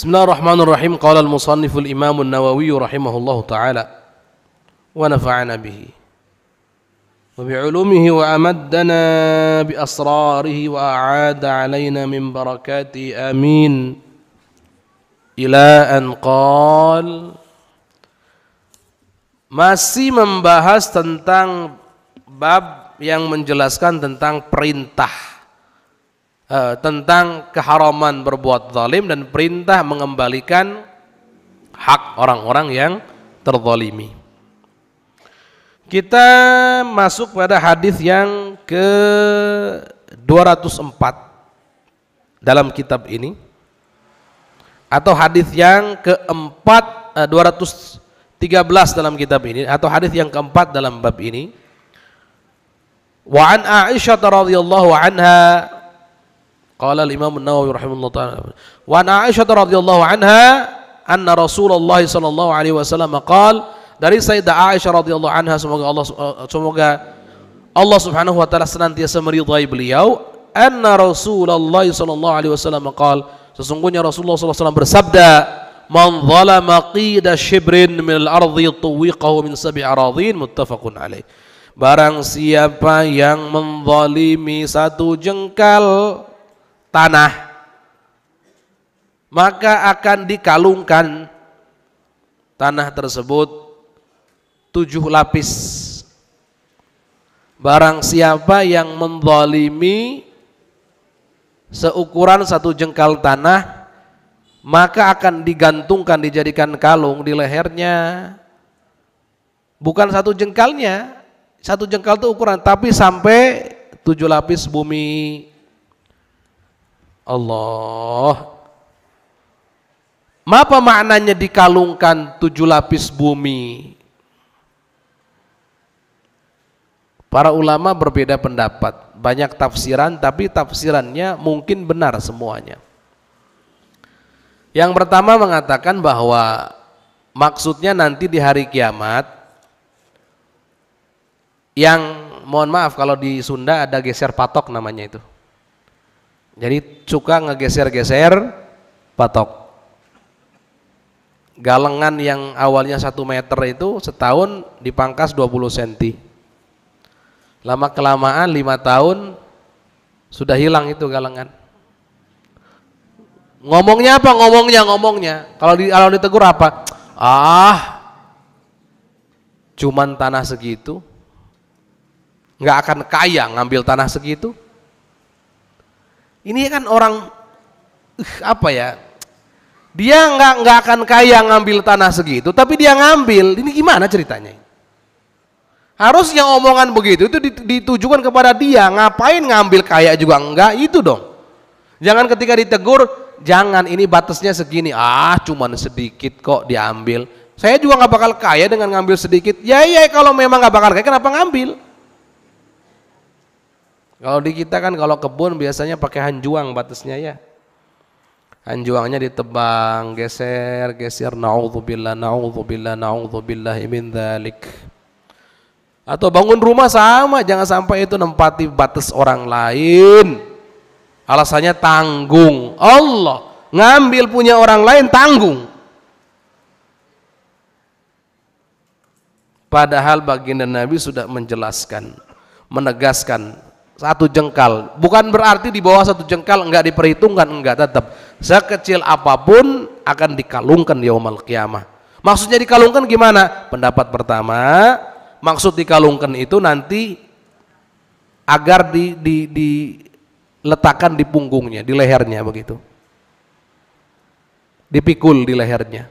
Bismillahirrahmanirrahim. Qala al-musannif al-Imam an-Nawawi rahimahullahu taala wa nafa'ana bihi wa bi'ulumihi wa amaddana bi asrarihi wa a'ada 'alaina min barakati amin ila an qala. Masih membahas tentang bab yang menjelaskan tentang perintah, tentang keharaman berbuat zalim dan perintah mengembalikan hak orang-orang yang terzalimi. Kita masuk pada hadis yang ke-204 dalam kitab ini, atau hadis yang ke-213 dalam kitab ini, atau hadis yang keempat dalam bab ini. Wa an Aisyah radhiyallahu anha, qala al-Imam an-Nawawi rahimahullah ta'ala, wa an Aisyah radhiyallahu anha anna Rasulullah sallallahu alaihi wasallam qala, dari Sayyidah Aisyah radhiyallahu anha, semoga Allah Subhanahu wa taala senantiasa meridai beliau, anna Rasulullah sallallahu alaihi wasallam qala, sesungguhnya Rasulullah sallallahu alaihi wasallam bersabda, man zalama qida shibrin min al-ardi tuwiqahu min sab'i aradhin, muttafaqun alaih. Barang siapa yang menzalimi satu jengkal tanah, maka akan dikalungkan tanah tersebut 7 lapis. Barang siapa yang menzalimi seukuran satu jengkal tanah, maka akan digantungkan, dijadikan kalung di lehernya. Bukan satu jengkalnya, satu jengkal itu ukuran, tapi sampai 7 lapis bumi. Allah. Apa maknanya dikalungkan 7 lapis bumi? Para ulama berbeda pendapat, banyak tafsiran, tapi tafsirannya mungkin benar semuanya. Yang pertama mengatakan bahwa maksudnya nanti di hari kiamat, yang mohon maaf kalau di Sunda ada geser patok namanya itu. Jadi suka ngegeser-geser patok. Galengan yang awalnya 1 meter itu setahun dipangkas 20 cm. Lama kelamaan 5 tahun sudah hilang itu galengan. Ngomongnya apa? Ngomongnya. Kalau ditegur apa? Cuman tanah segitu. Nggak akan kaya ngambil tanah segitu. Ini kan orang dia nggak akan kaya ngambil tanah segitu, tapi dia ngambil. Ini gimana ceritanya? Harusnya omongan begitu itu ditujukan kepada dia. Ngapain ngambil kaya juga enggak, itu dong. Jangan ketika ditegur, jangan ini batasnya segini. Cuman sedikit kok diambil. Saya juga nggak bakal kaya dengan ngambil sedikit. Ya kalau memang nggak bakal kaya, kenapa ngambil? Kalau di kita kan kalau kebun biasanya pakai hanjuang batasnya ya. Hanjuangnya ditebang, geser, naudzubillah min dzalik. Atau bangun rumah sama, jangan sampai itu nempati batas orang lain. Alasannya tanggung. Allah ngambil punya orang lain tanggung. Padahal baginda Nabi sudah menjelaskan, menegaskan, 1 jengkal, bukan berarti di bawah 1 jengkal enggak diperhitungkan, enggak, tetap sekecil apapun akan dikalungkan di yaumul qiyamah. Maksudnya dikalungkan gimana? Pendapat pertama, maksud dikalungkan itu nanti agar diletakkan di punggungnya, di lehernya begitu. Dipikul di lehernya.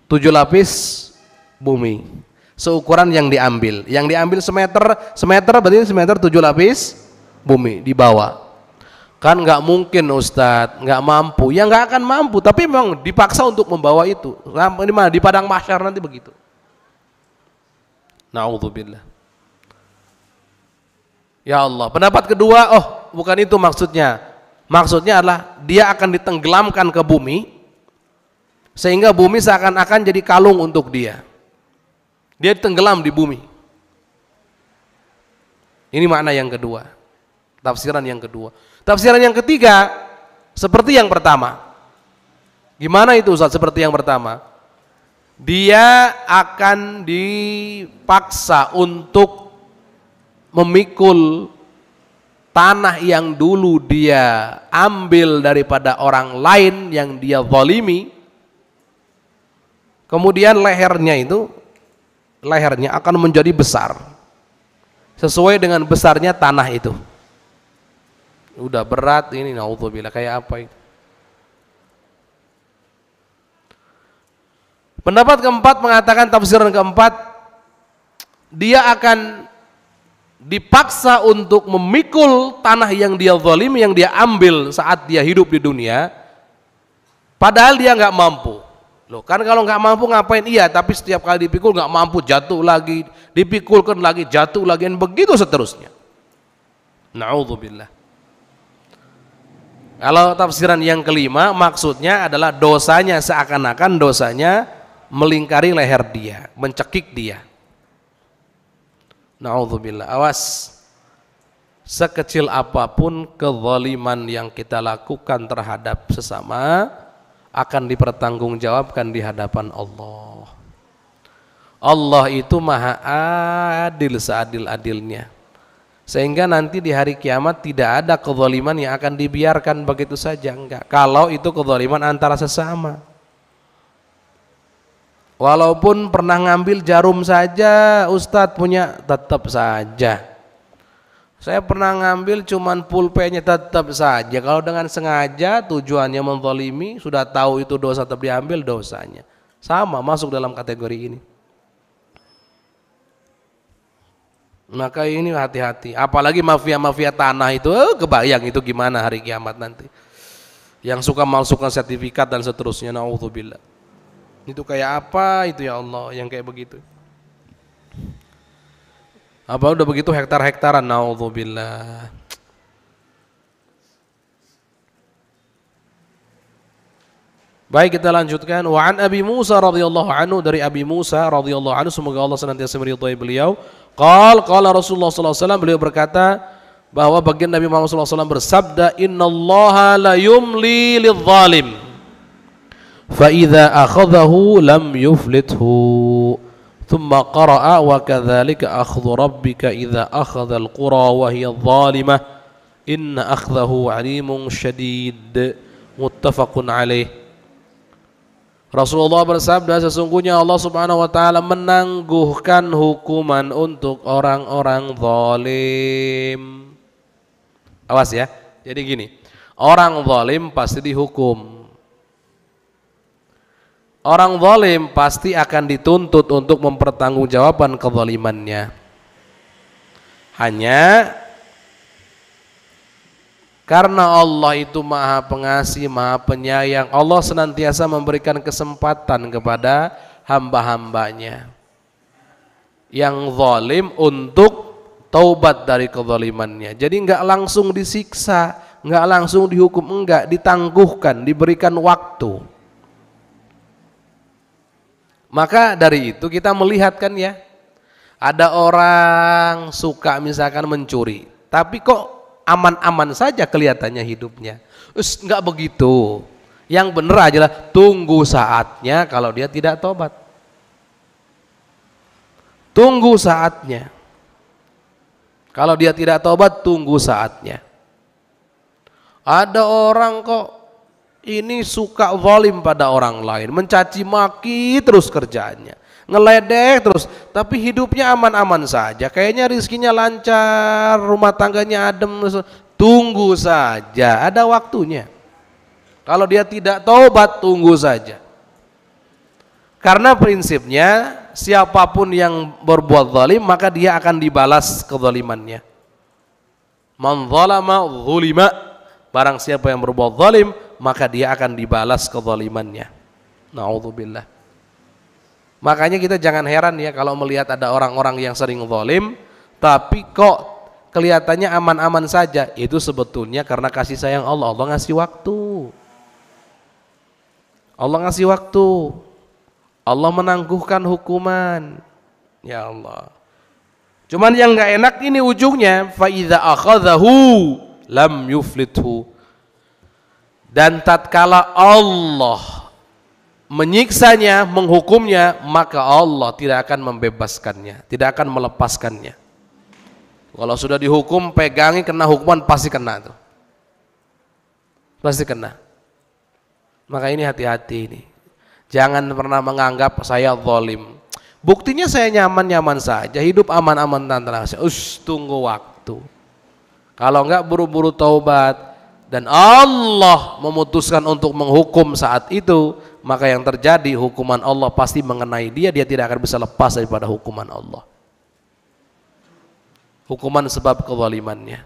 7 lapis bumi. Seukuran yang diambil semeter berarti semeter 7 lapis bumi dibawa. Kan nggak mungkin Ustadz, nggak mampu. Ya nggak akan mampu, tapi memang dipaksa untuk membawa itu. Di mana? Di padang mahsyar nanti begitu. Na'udzubillah. Ya Allah. Pendapat kedua, bukan itu maksudnya. Maksudnya adalah dia akan ditenggelamkan ke bumi, sehingga bumi seakan-akan jadi kalung untuk dia. Dia tenggelam di bumi. Ini makna yang kedua. Tafsiran yang kedua. Tafsiran yang ketiga seperti yang pertama. Gimana itu Ustaz? Seperti yang pertama, dia akan dipaksa untuk memikul tanah yang dulu dia ambil daripada orang lain yang dia zalimi. Kemudian lehernya akan menjadi besar sesuai dengan besarnya tanah itu. Udah berat ini, naudzubillah, kayak apa itu. Pendapat keempat mengatakan, tafsiran keempat, dia akan dipaksa untuk memikul tanah yang dia zalimi, yang dia ambil saat dia hidup di dunia, padahal dia nggak mampu. Loh, kan kalau nggak mampu ngapain? Iya, tapi setiap kali dipikul nggak mampu, jatuh lagi, dipikulkan lagi, jatuh lagi, dan begitu seterusnya. Na'udzubillah. Kalau tafsiran yang kelima, maksudnya adalah dosanya seakan-akan dosanya melingkari leher dia, mencekik dia. Na'udzubillah. Awas, sekecil apapun kezaliman yang kita lakukan terhadap sesama akan dipertanggungjawabkan di hadapan Allah. Allah itu maha adil seadil-adilnya, sehingga nanti di hari kiamat tidak ada kezaliman yang akan dibiarkan begitu saja, enggak. Kalau itu kezaliman antara sesama, walaupun pernah ngambil jarum saja Ustadz punya, tetap saja. Saya pernah ngambil cuman pulpennya, tetap saja. Kalau dengan sengaja tujuannya menzalimi, sudah tahu itu dosa, tetap diambil dosanya. Sama, masuk dalam kategori ini. Maka ini hati-hati. Apalagi mafia-mafia tanah itu, kebayang itu gimana hari kiamat nanti. Yang suka masukkan sertifikat dan seterusnya, naudzubillah. Itu kayak apa itu ya Allah yang kayak begitu? Apa udah begitu hektar-hektaran, naudzubillah. Baik, kita lanjutkan. Wa an Abi Musa radhiyallahu anhu, dari Abi Musa radhiyallahu anhu, semoga Allah senantiasa meridhai beliau. Qala Rasulullah sallallahu alaihi wasallam, beliau berkata bahwa bagian Nabi Muhammad sallallahu alaihi wasallam bersabda, "Innallaha la yumli lidh-dhalim fa idza akhadhahu lam yuflithu." Thumma qara'a wa kadzalika akhdhu rabbika idza akhadha al-qura wa hiya adh-dhalimah inna akhdahu 'alimun syadid. Muttafaqun alaih. Rasulullah bersabda, sesungguhnya Allah Subhanahu wa taala menangguhkan hukuman untuk orang-orang zalim. Awas ya. Jadi gini, orang zalim pasti dihukum. Orang zalim pasti akan dituntut untuk mempertanggungjawabkan kezalimannya. Hanya karena Allah itu maha pengasih, maha penyayang, Allah senantiasa memberikan kesempatan kepada hamba-hambanya yang zalim untuk taubat dari kezalimannya. Jadi enggak langsung disiksa, enggak langsung dihukum, enggak, ditangguhkan, diberikan waktu. Maka dari itu kita melihat kan ya, ada orang suka misalkan mencuri, tapi kok aman-aman saja kelihatannya hidupnya. Enggak begitu. Yang benar adalah tunggu saatnya kalau dia tidak tobat. Tunggu saatnya. Kalau dia tidak tobat, tunggu saatnya. Ada orang kok ini suka zalim pada orang lain, mencaci maki terus kerjaannya, ngeledek terus, tapi hidupnya aman-aman saja, kayaknya rizkinya lancar, rumah tangganya adem. Tunggu saja, ada waktunya. Kalau dia tidak taubat, tunggu saja. Karena prinsipnya siapapun yang berbuat zalim maka dia akan dibalas kezalimannya. Man zalama zulima, barang siapa yang berbuat zalim maka dia akan dibalas kezalimannya. Na'udzubillah. Makanya kita jangan heran ya kalau melihat ada orang-orang yang sering zalim tapi kok kelihatannya aman-aman saja. Itu sebetulnya karena kasih sayang Allah. Allah ngasih waktu. Allah ngasih waktu. Allah menangguhkan hukuman. Ya Allah. Cuman yang enggak enak ini ujungnya, fa idza akhadhahu lam yuflithu. Dan tatkala Allah menyiksanya, menghukumnya, maka Allah tidak akan membebaskannya, tidak akan melepaskannya. Kalau sudah dihukum, pegangi, kena hukuman, pasti kena tuh. Pasti kena. Maka ini hati-hati ini. Jangan pernah menganggap saya zalim. Buktinya saya nyaman-nyaman saja, hidup aman-aman tanpa rasa. Tunggu waktu. Kalau enggak buru-buru taubat dan Allah memutuskan untuk menghukum saat itu, maka yang terjadi hukuman Allah pasti mengenai dia, dia tidak akan bisa lepas daripada hukuman Allah. Hukuman sebab kezalimannya.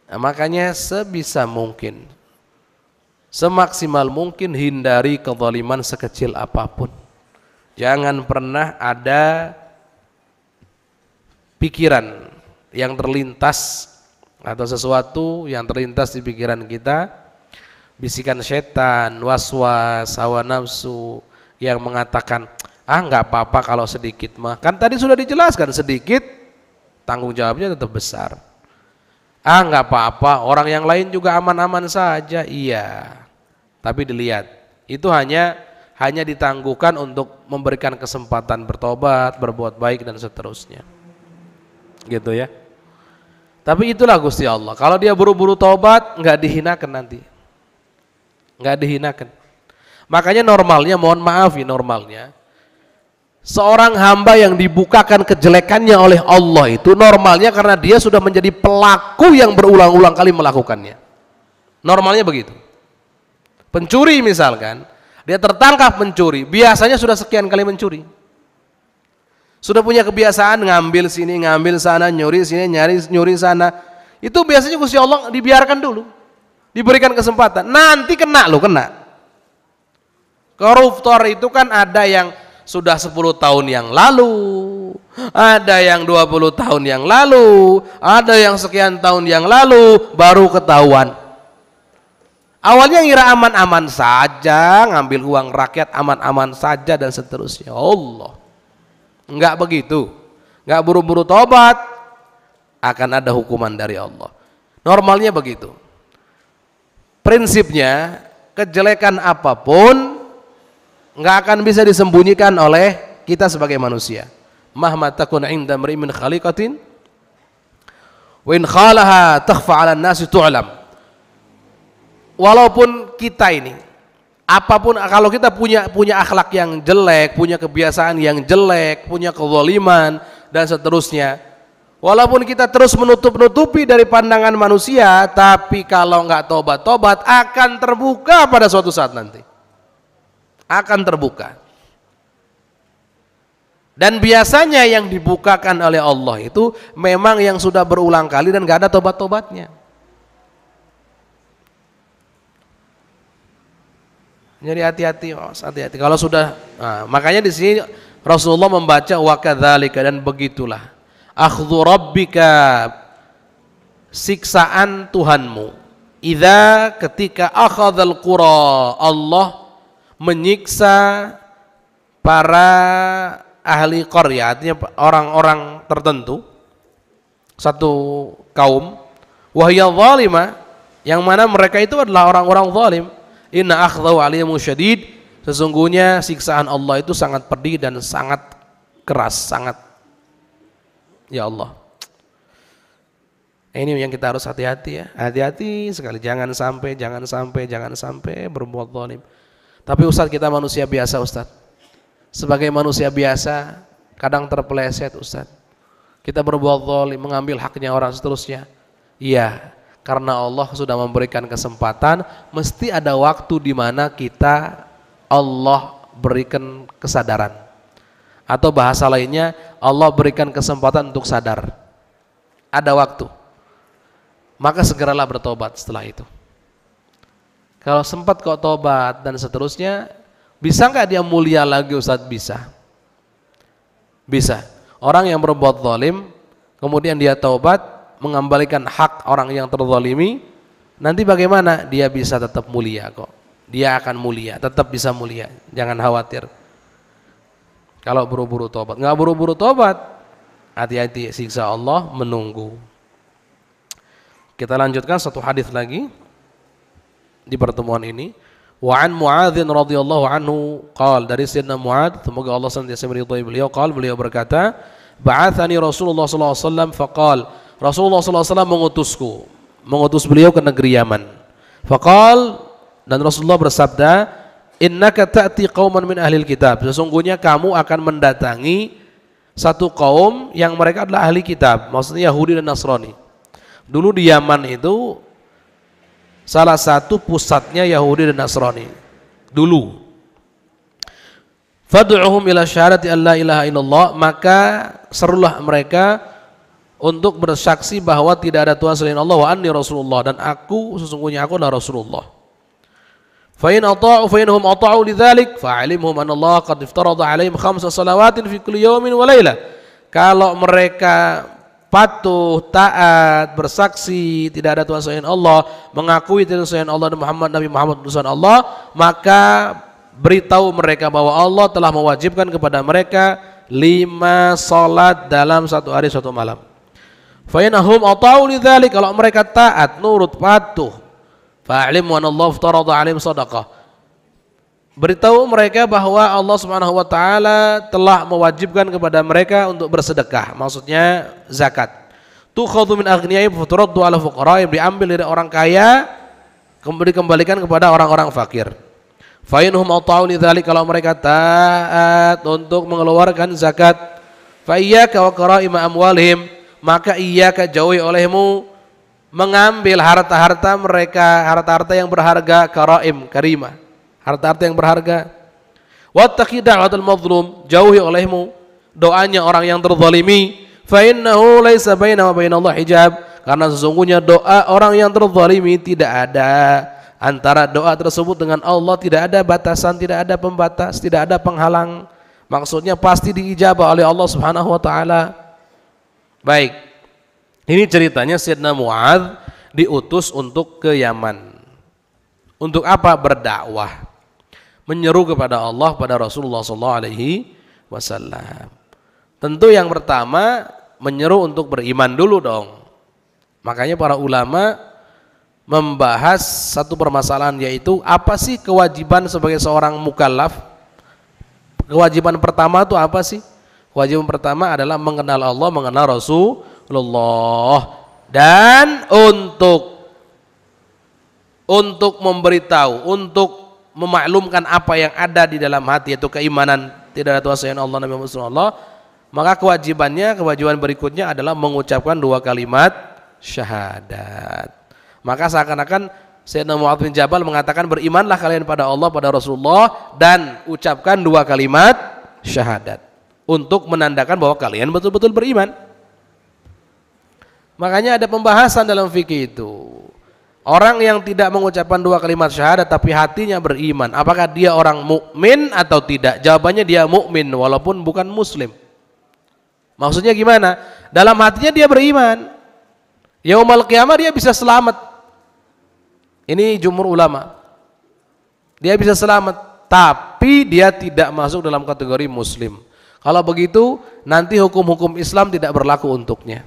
Nah, makanya sebisa mungkin, semaksimal mungkin hindari kezaliman sekecil apapun. Jangan pernah ada pikiran yang terlintas atau sesuatu yang terlintas di pikiran kita, bisikan setan, waswas, hawa nafsu yang mengatakan, nggak apa-apa kalau sedikit mah. Kan tadi sudah dijelaskan, sedikit tanggung jawabnya tetap besar. Nggak apa-apa, orang yang lain juga aman-aman saja. Iya, tapi dilihat, itu hanya ditangguhkan untuk memberikan kesempatan bertobat, berbuat baik dan seterusnya. Gitu ya. Tapi itulah Gusti Allah. Kalau dia buru-buru tobat, nggak dihinakan nanti. Nggak dihinakan. Makanya normalnya, mohon maaf ya, normalnya seorang hamba yang dibukakan kejelekannya oleh Allah itu normalnya karena dia sudah menjadi pelaku yang berulang-ulang kali melakukannya. Normalnya begitu. Pencuri misalkan, dia tertangkap mencuri, biasanya sudah sekian kali mencuri. Sudah punya kebiasaan ngambil sini, ngambil sana, nyuri sini, nyuri sana. Itu biasanya Gusti Allah dibiarkan dulu. Diberikan kesempatan. Nanti kena loh, kena. Koruptor itu kan ada yang sudah 10 tahun yang lalu, ada yang 20 tahun yang lalu, ada yang sekian tahun yang lalu baru ketahuan. Awalnya ngira aman-aman saja, ngambil uang rakyat aman-aman saja dan seterusnya. Allah, enggak begitu. Enggak buru-buru tobat, akan ada hukuman dari Allah. Normalnya begitu. Prinsipnya, kejelekan apapun enggak akan bisa disembunyikan oleh kita sebagai manusia. Mahma takun 'inda mri'in min khaliqatin wa in khalaha takhfa 'ala an-nasi tu'lam. Walaupun kita ini apapun, kalau kita punya akhlak yang jelek, punya kebiasaan yang jelek, punya kezaliman dan seterusnya, walaupun kita terus menutup-nutupi dari pandangan manusia, tapi kalau nggak tobat-tobat akan terbuka pada suatu saat nanti. Akan terbuka. Dan biasanya yang dibukakan oleh Allah itu memang yang sudah berulang kali dan nggak ada tobat-tobatnya. Jadi hati-hati, hati-hati. Kalau sudah, makanya di sini Rasulullah membaca wa kadzalika, dan begitulah akhdhu rabbika, siksaan Tuhanmu, idza, ketika akhadzal qura, Allah menyiksa para ahli qaryah, artinya orang-orang tertentu, satu kaum, wahya zalimah, yang mana mereka itu adalah orang-orang zalim. Inna akhdahu alimun syadid, sesungguhnya siksaan Allah itu sangat pedih dan sangat keras, sangat, ya Allah. Ini yang kita harus hati-hati ya, hati-hati sekali, jangan sampai berbuat zalim. Tapi Ustaz, kita manusia biasa Ustaz. Sebagai manusia biasa kadang terpeleset Ustaz. Kita berbuat zalim, mengambil haknya orang seterusnya. Iya. Karena Allah sudah memberikan kesempatan, mesti ada waktu di mana kita, Allah berikan kesadaran. Atau bahasa lainnya, Allah berikan kesempatan untuk sadar. Ada waktu. Maka segeralah bertobat setelah itu. Kalau sempat kok tobat dan seterusnya, bisa nggak dia mulia lagi Ustadz? Bisa. Bisa. Orang yang berbuat zalim, kemudian dia taubat, mengembalikan hak orang yang terzalimi, nanti bagaimana? Dia bisa tetap mulia kok. Dia akan mulia, tetap bisa mulia. Jangan khawatir. Kalau buru-buru tobat, nggak buru-buru tobat, hati-hati, siksa Allah menunggu. Kita lanjutkan satu hadis lagi di pertemuan ini. Wa an Muadz radhiyallahu anhu qala, dari Sayyidina Muadz, semoga Allah senantiasa meridhai beliau, beliau berkata, ba'athani Rasulullah sallallahu alaihi wasallam faqal, Rasulullah sallallahu alaihi wasallam mengutus beliau ke negeri Yaman. Faqal, dan Rasulullah bersabda, innaka ta'ti qauman min ahlil kitab, sesungguhnya kamu akan mendatangi satu kaum yang mereka adalah ahli kitab, maksudnya Yahudi dan Nasrani. Dulu di Yaman itu salah satu pusatnya Yahudi dan Nasrani dulu. Fad'uhum ila syahadati an la ilaha illallah, maka serulah mereka untuk bersaksi bahwa tidak ada Tuhan selain Allah, wa anni Rasulullah, dan aku sesungguhnya aku adalah Rasulullah. Fa in ata'u fa inhum ata'u lidzalik fa'alimhum anna Allah qad iftarada 'alaihim khamsa salawatin fi kulli yawmin wa lailah. Kalau mereka patuh, taat, bersaksi tidak ada Tuhan selain Allah, mengakui tidak ada selain Allah dan Nabi Muhammad utusan Allah, maka beritahu mereka bahwa Allah telah mewajibkan kepada mereka 5 salat dalam satu hari satu malam. Fa inhum ata'u lidzalik, kalau mereka taat, nurut, patuh, fa'alimu anna Allah iftarada 'alaihim shadaqah, beritahu mereka bahwa Allah Subhanahu wa taala telah mewajibkan kepada mereka untuk bersedekah, maksudnya zakat. Tukhadhu min aghniyaihim fa turaddu 'ala fuqara'ihim, diambil dari orang kaya kemudian dikembalikan kepada orang-orang fakir. Fa inhum ata'u lidzalik, kalau mereka taat untuk mengeluarkan zakat, fa iyyaka wa qara'ima amwalihim, maka iyyaka, jauhi olehmu mengambil harta-harta mereka, harta-harta yang berharga, qara'im, karimah, harta-harta yang berharga. Wattaqi da'watal mazlum, jauhi olehmu doanya orang yang terzalimi, fa innahu laisa bainahu wa bainallahi hijab, karena sesungguhnya doa orang yang terzalimi tidak ada antara doa tersebut dengan Allah, tidak ada batasan, tidak ada pembatas, tidak ada penghalang. Maksudnya pasti diijabah oleh Allah Subhanahu wa taala. Baik. Ini ceritanya Sayyidina Muadz diutus untuk ke Yaman. Untuk apa? Berdakwah, menyeru kepada Allah, pada Rasulullah SAW. Tentu yang pertama menyeru untuk beriman dulu dong. Makanya para ulama membahas satu permasalahan, yaitu apa sih kewajiban sebagai seorang mukallaf. Kewajiban pertama itu apa sih? Kewajiban pertama adalah mengenal Allah, mengenal Rasulullah, dan untuk memberitahu, untuk memaklumkan apa yang ada di dalam hati, yaitu keimanan tidak ada Tuhan selain Allah, Nabi Muhammad SAW. Maka kewajiban berikutnya adalah mengucapkan 2 kalimat syahadat. Maka seakan-akan Sayyidina Muadz bin Jabal mengatakan, berimanlah kalian pada Allah, pada Rasulullah, dan ucapkan 2 kalimat syahadat, untuk menandakan bahwa kalian betul-betul beriman. Makanya ada pembahasan dalam fikih itu. Orang yang tidak mengucapkan 2 kalimat syahadat tapi hatinya beriman, apakah dia orang mukmin atau tidak? Jawabannya dia mukmin walaupun bukan muslim. Maksudnya gimana? Dalam hatinya dia beriman. Yaumul qiyamah dia bisa selamat. Ini jumhur ulama. Dia bisa selamat, tapi dia tidak masuk dalam kategori muslim. Kalau begitu, nanti hukum-hukum Islam tidak berlaku untuknya.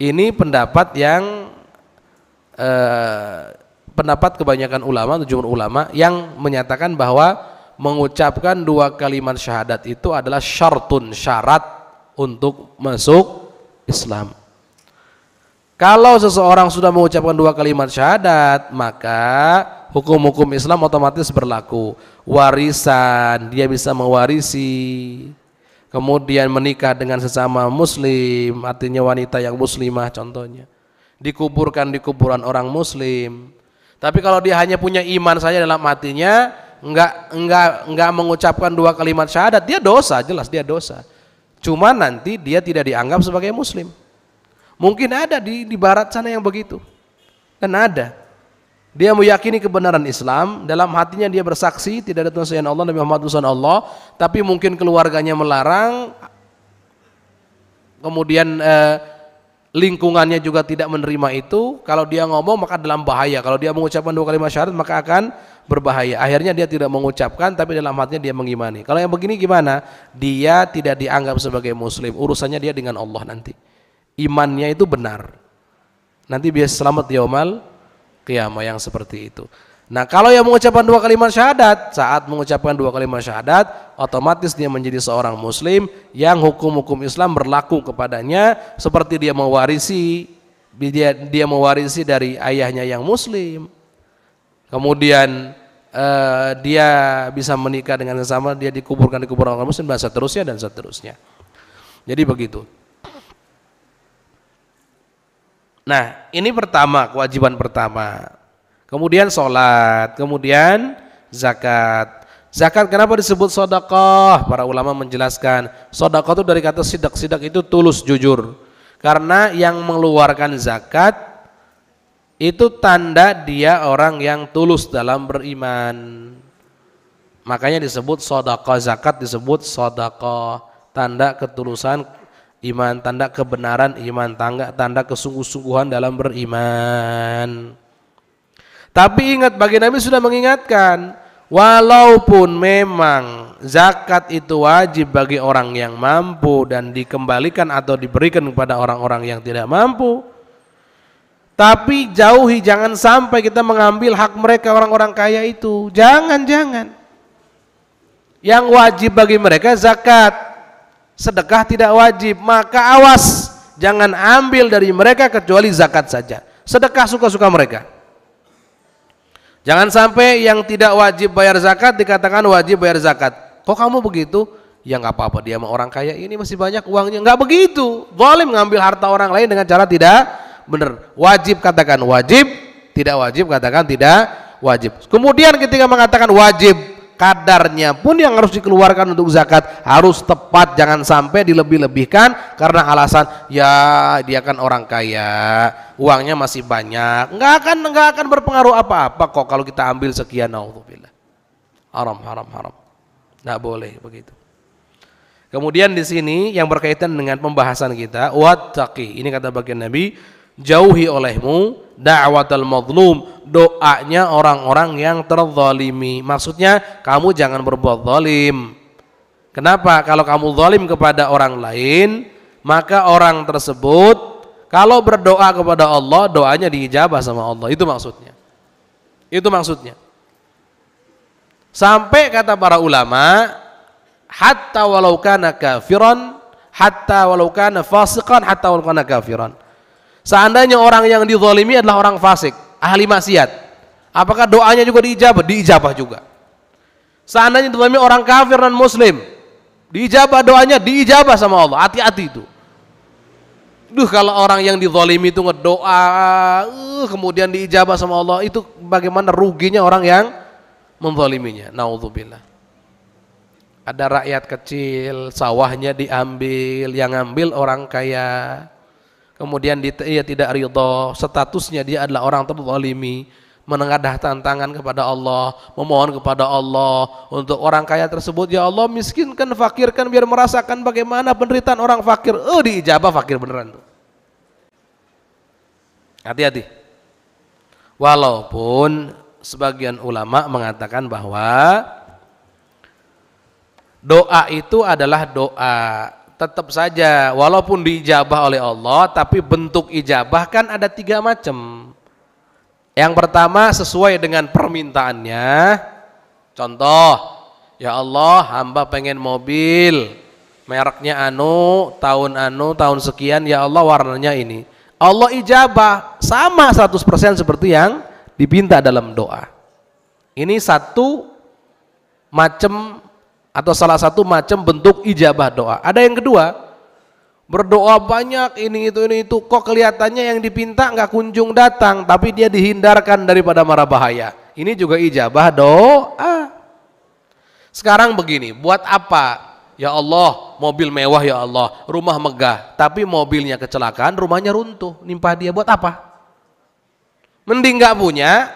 Ini pendapat yang pendapat kebanyakan ulama, jumhur ulama, yang menyatakan bahwa mengucapkan 2 kalimat syahadat itu adalah syartun, syarat untuk masuk Islam. Kalau seseorang sudah mengucapkan 2 kalimat syahadat, maka hukum-hukum Islam otomatis berlaku. Warisan, dia bisa mewarisi, kemudian menikah dengan sesama muslim, artinya wanita yang muslimah contohnya, dikuburkan di kuburan orang muslim. Tapi kalau dia hanya punya iman saja dalam hatinya, enggak mengucapkan 2 kalimat syahadat, dia dosa, jelas dia dosa. Cuma nanti dia tidak dianggap sebagai muslim. Mungkin ada di barat sana yang begitu, dan ada. Dia meyakini kebenaran Islam, dalam hatinya dia bersaksi tidak ada Tuhan selain Allah, Nabi Muhammad utusan Allah, tapi mungkin keluarganya melarang, kemudian lingkungannya juga tidak menerima itu. Kalau dia ngomong maka dalam bahaya. Kalau dia mengucapkan 2 kalimat syahadat maka akan berbahaya. Akhirnya dia tidak mengucapkan, tapi dalam hatinya dia mengimani. Kalau yang begini gimana? Dia tidak dianggap sebagai muslim. Urusannya dia dengan Allah nanti. Imannya itu benar. Nanti biasa selamat yaumal qiyamah yang seperti itu. Nah, kalau yang mengucapkan 2 kalimat syahadat, saat mengucapkan 2 kalimat syahadat, otomatis dia menjadi seorang muslim yang hukum-hukum Islam berlaku kepadanya, seperti dia mewarisi dari ayahnya yang muslim. Kemudian dia bisa menikah dengan sesama, dia dikuburkan di kuburan orang muslim, dan seterusnya. Jadi begitu. Nah, ini pertama, kewajiban pertama. Kemudian sholat, kemudian zakat. Zakat kenapa disebut sedekah? Para ulama menjelaskan, sedekah itu dari kata sidak. Sidak itu tulus, jujur. Karena yang mengeluarkan zakat itu tanda dia orang yang tulus dalam beriman. Makanya disebut sedekah. Zakat disebut sedekah, tanda ketulusan iman, tanda kebenaran iman, tanda kesungguh-sungguhan dalam beriman. Tapi ingat, bagi Nabi sudah mengingatkan, walaupun memang zakat itu wajib bagi orang yang mampu dan dikembalikan atau diberikan kepada orang-orang yang tidak mampu, tapi jauhi, jangan sampai kita mengambil hak mereka orang-orang kaya itu. Jangan. Yang wajib bagi mereka zakat, sedekah tidak wajib. Maka awas, jangan ambil dari mereka kecuali zakat saja. Sedekah suka-suka mereka. Jangan sampai yang tidak wajib bayar zakat dikatakan wajib bayar zakat. Kok kamu begitu? Ya nggak apa-apa, dia sama orang kaya ini masih banyak uangnya. Nggak begitu. Zalim ngambil harta orang lain dengan cara tidak benar. Wajib katakan wajib, tidak wajib katakan tidak wajib. Kemudian ketika mengatakan wajib, kadarnya pun yang harus dikeluarkan untuk zakat harus tepat, jangan sampai dilebih-lebihkan karena alasan ya dia kan orang kaya, uangnya masih banyak, nggak akan berpengaruh apa-apa kok kalau kita ambil sekian. Naudzubillah, haram, nggak boleh begitu. Kemudian di sini yang berkaitan dengan pembahasan kita, wattaqi, ini kata bagian Nabi, jauhi olehmu da'watal mazlum, doanya orang-orang yang terzalimi. Maksudnya kamu jangan berbuat zalim. Kenapa? Kalau kamu zalim kepada orang lain, maka orang tersebut kalau berdoa kepada Allah, doanya diijabah sama Allah. Itu maksudnya. Sampai kata para ulama, hatta walau kana kafiran, hatta walau kana fasiqan, hatta walau kana kafiran. Seandainya orang yang dizalimi adalah orang fasik, ahli maksiat, apakah doanya juga diijabah? Diijabah juga. Seandainya dizalimi orang kafir dan muslim, diijabah doanya, diijabah sama Allah. Hati-hati itu. Kalau orang yang dizalimi itu ngedoa, kemudian diijabah sama Allah, itu bagaimana ruginya orang yang menzaliminya. Naudzubillah. Ada rakyat kecil, sawahnya diambil, yang ngambil orang kaya. Kemudian dia tidak ridha, statusnya dia adalah orang terzalimi, menengadah tantangan kepada Allah, memohon kepada Allah untuk orang kaya tersebut, ya Allah miskinkan, fakirkan biar merasakan bagaimana penderitaan orang fakir. Diijabah fakir beneran tuh. Hati-hati. Walaupun sebagian ulama mengatakan bahwa doa itu adalah doa, tetap saja walaupun diijabah oleh Allah, tapi bentuk ijabah kan ada 3 macam. Yang pertama sesuai dengan permintaannya. Contoh, ya Allah hamba pengen mobil, mereknya tahun sekian, ya Allah warnanya ini. Allah ijabah sama 100% seperti yang dipinta dalam doa. Ini satu macam atau salah satu macam bentuk ijabah doa. Ada yang kedua, berdoa banyak ini itu, kok kelihatannya yang dipinta nggak kunjung datang, tapi dia dihindarkan daripada mara bahaya. Ini juga ijabah doa. Sekarang begini, buat apa? Ya Allah, mobil mewah ya Allah, rumah megah, tapi mobilnya kecelakaan, rumahnya runtuh, nimpah dia, buat apa? Mending nggak punya,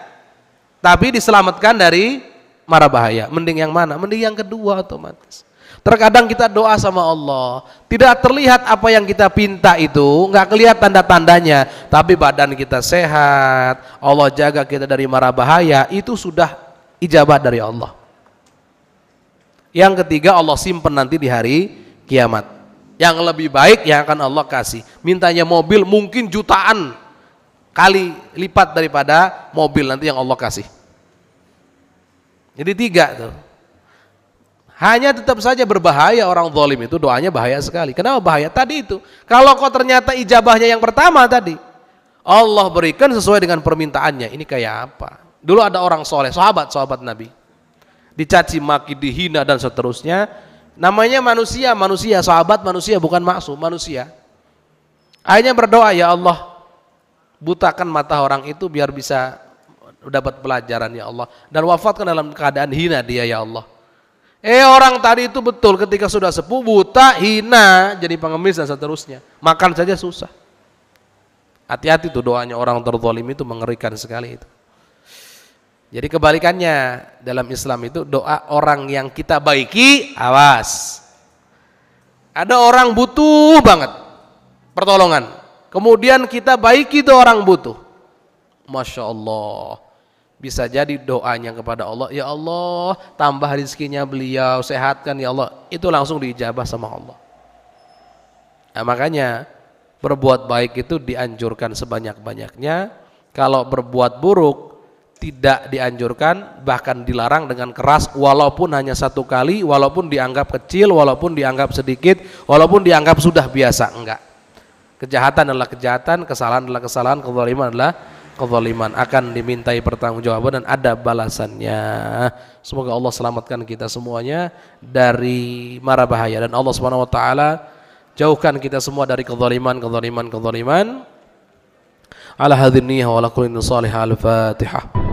tapi diselamatkan dari mara bahaya. Mending yang mana? Mending yang kedua otomatis. Terkadang kita doa sama Allah, tidak terlihat apa yang kita pinta itu, nggak kelihatan tanda-tandanya, tapi badan kita sehat, Allah jaga kita dari mara bahaya, itu sudah ijabah dari Allah. Yang ketiga, Allah simpen nanti di hari kiamat. Yang lebih baik yang akan Allah kasih. Mintanya mobil mungkin jutaan, kali lipat daripada mobil nanti yang Allah kasih. Jadi 3 tuh. Hanya tetap saja berbahaya orang zalim itu, doanya bahaya sekali. Kenapa bahaya? Tadi itu, kalau kau ternyata ijabahnya yang pertama tadi, Allah berikan sesuai dengan permintaannya. Ini kayak apa? Dulu ada orang soleh, sahabat Nabi, dicaci maki, dihina dan seterusnya. Namanya manusia, sahabat manusia, bukan maksum, manusia. Akhirnya berdoa, ya Allah, butakan mata orang itu biar bisa dapat pelajaran ya Allah, dan wafatkan dalam keadaan hina dia ya Allah. Orang tadi itu betul ketika sudah sepuh, buta, hina, jadi pengemis dan seterusnya. Makan saja susah. Hati-hati tuh doanya orang terzalim itu, mengerikan sekali itu. Jadi kebalikannya, dalam Islam itu doa orang yang kita baiki, awas. Ada orang butuh banget pertolongan, kemudian kita baiki tuh orang butuh. Masya Allah. Bisa jadi doanya kepada Allah, ya Allah tambah rezekinya beliau, sehatkan ya Allah, itu langsung diijabah sama Allah. Nah, makanya berbuat baik itu dianjurkan sebanyak-banyaknya. Kalau berbuat buruk tidak dianjurkan, bahkan dilarang dengan keras, walaupun hanya 1 kali, walaupun dianggap kecil, walaupun dianggap sedikit, walaupun dianggap sudah biasa. Enggak. Kejahatan adalah kejahatan, kesalahan adalah kesalahan, kezaliman adalah kezaliman, akan dimintai pertanggungjawaban dan ada balasannya. Semoga Allah selamatkan kita semuanya dari mara bahaya, dan Allah Subhanahu wa taala jauhkan kita semua dari kezaliman. Ala hadhihi wa ala kulli salih al-Fatihah.